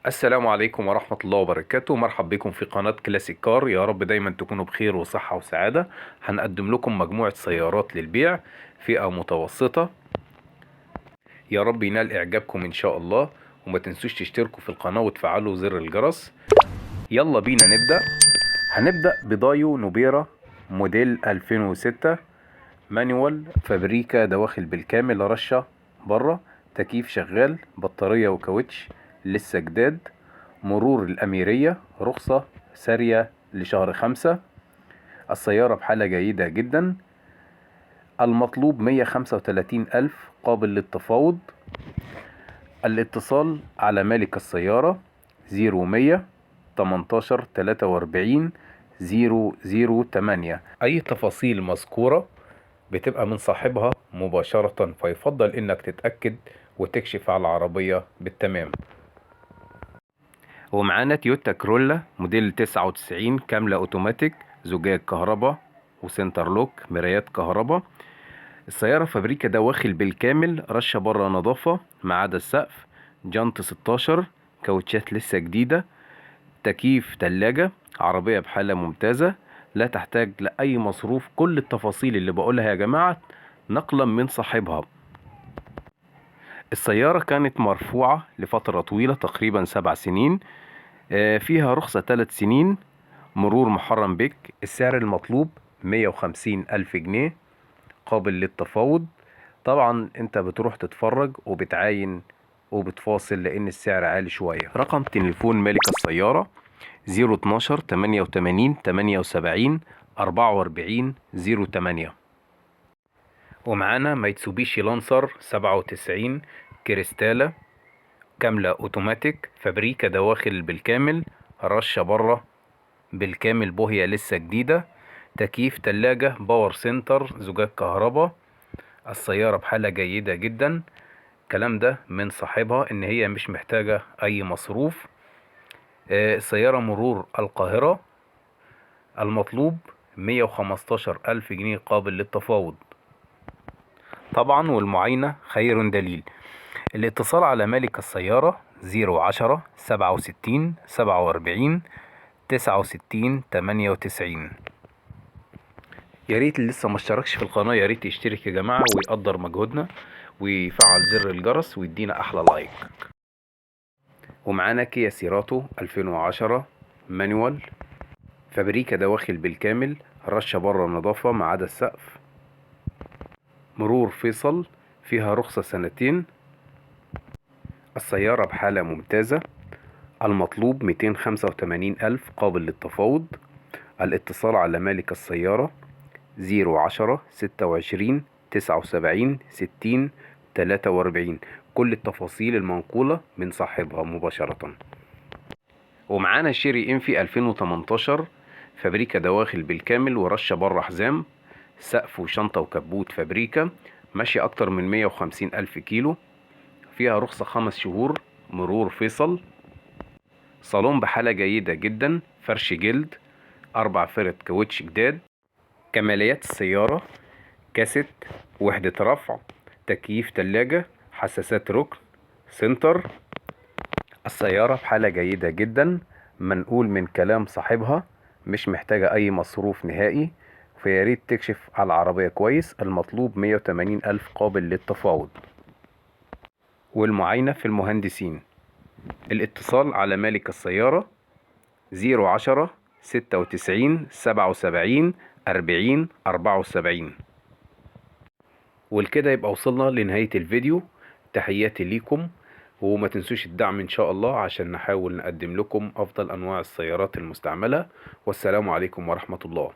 السلام عليكم ورحمة الله وبركاته. مرحب بكم في قناة كلاسيك كار. يا رب دايما تكونوا بخير وصحة وسعادة. هنقدم لكم مجموعة سيارات للبيع، فئة متوسطة. يا رب ينال إعجابكم إن شاء الله، وما تنسوش تشتركوا في القناة وتفعلوا زر الجرس. يلا بينا نبدأ. هنبدأ بدايو نوبيرا موديل 2006 مانيوال، فابريكا دواخل بالكامل، رشة بره، تكييف شغال، بطارية وكاوتش لسه جداد، مرور الأميرية، رخصة سارية لشهر 5. السيارة بحالة جيدة جدا. المطلوب 135 ألف قابل للتفاوض. الاتصال على مالك السيارة 0100 18 43 008. أي تفاصيل مذكورة بتبقى من صاحبها مباشرة، فيفضل إنك تتأكد وتكشف على العربية بالتمام. ومعانا تويوتا كرولا موديل 99 كاملة اوتوماتيك، زجاج كهرباء وسنتر لوك، مرايات كهرباء. السيارة فابريكا دواخل بالكامل، رشة بره نظافة ما عدا السقف، جنط 16، كاوتشات لسه جديدة، تكييف تلاجة. عربية بحالة ممتازة، لا تحتاج لأي مصروف. كل التفاصيل اللي بقولها يا جماعة نقلا من صاحبها. السيارة كانت مرفوعة لفترة طويلة، تقريبا 7 سنين. فيها رخصة 3 سنين، مرور محرم بك. السعر المطلوب 150 ألف جنيه قابل للتفاوض. طبعا انت بتروح تتفرج وبتعاين وبتفاصل لان السعر عالي شوية. رقم تليفون مالك السيارة 012 88 78 44 08. ومعانا ميتسوبيشي لانسر 97 كريستالا كاملة اوتوماتيك، فابريكا دواخل بالكامل، رشة بره بالكامل، بوهية لسه جديدة، تكييف تلاجة، باور سنتر، زجاج كهرباء. السيارة بحالة جيدة جدا. الكلام ده من صاحبها ان هي مش محتاجة اي مصروف. السيارة مرور القاهرة. المطلوب 115 ألف جنيه قابل للتفاوض طبعا، والمعاينة خير دليل. الاتصال على مالك السيارة 010 67 47 69 98. يا ريت اللي لسه ما اشتركش في القناة يا ريت يشترك يا جماعة ويقدر مجهودنا ويفعل زر الجرس ويدينا احلى لايك. ومعانا كيا سيراتو 2010 مانيوال، فابريكا دواخل بالكامل، رشة بره نظافة ما عدا السقف، مرور فيصل، فيها رخصة 2 سنين. السيارة بحالة ممتازة. المطلوب 285 ألف قابل للتفاوض. الاتصال على مالك السيارة 010 26 79 60 43. كل التفاصيل المنقولة من صاحبها مباشرة. ومعانا شيري انفي 2018 فابريكا دواخل بالكامل ورشة بره حزام، سقف وشنطة وكبوت فابريكا، ماشية أكتر من 150 ألف كيلو، فيها رخصة 5 شهور، مرور فيصل. صالون بحالة جيدة جدا، فرش جلد، 4 فرد كاوتش جداد. كماليات السيارة: كاسيت، وحدة رفع، تكييف تلاجة، حساسات ركن، سنتر. السيارة بحالة جيدة جدا، منقول من كلام صاحبها، مش محتاجة أي مصروف نهائي. فياريت تكشف على العربية كويس. المطلوب 180 ألف قابل للتفاوض، والمعاينة في المهندسين. الاتصال على مالك السيارة 010 96 77 40 74. والكده يبقى وصلنا لنهاية الفيديو. تحياتي ليكم، وما تنسوش الدعم ان شاء الله عشان نحاول نقدم لكم افضل انواع السيارات المستعملة. والسلام عليكم ورحمة الله.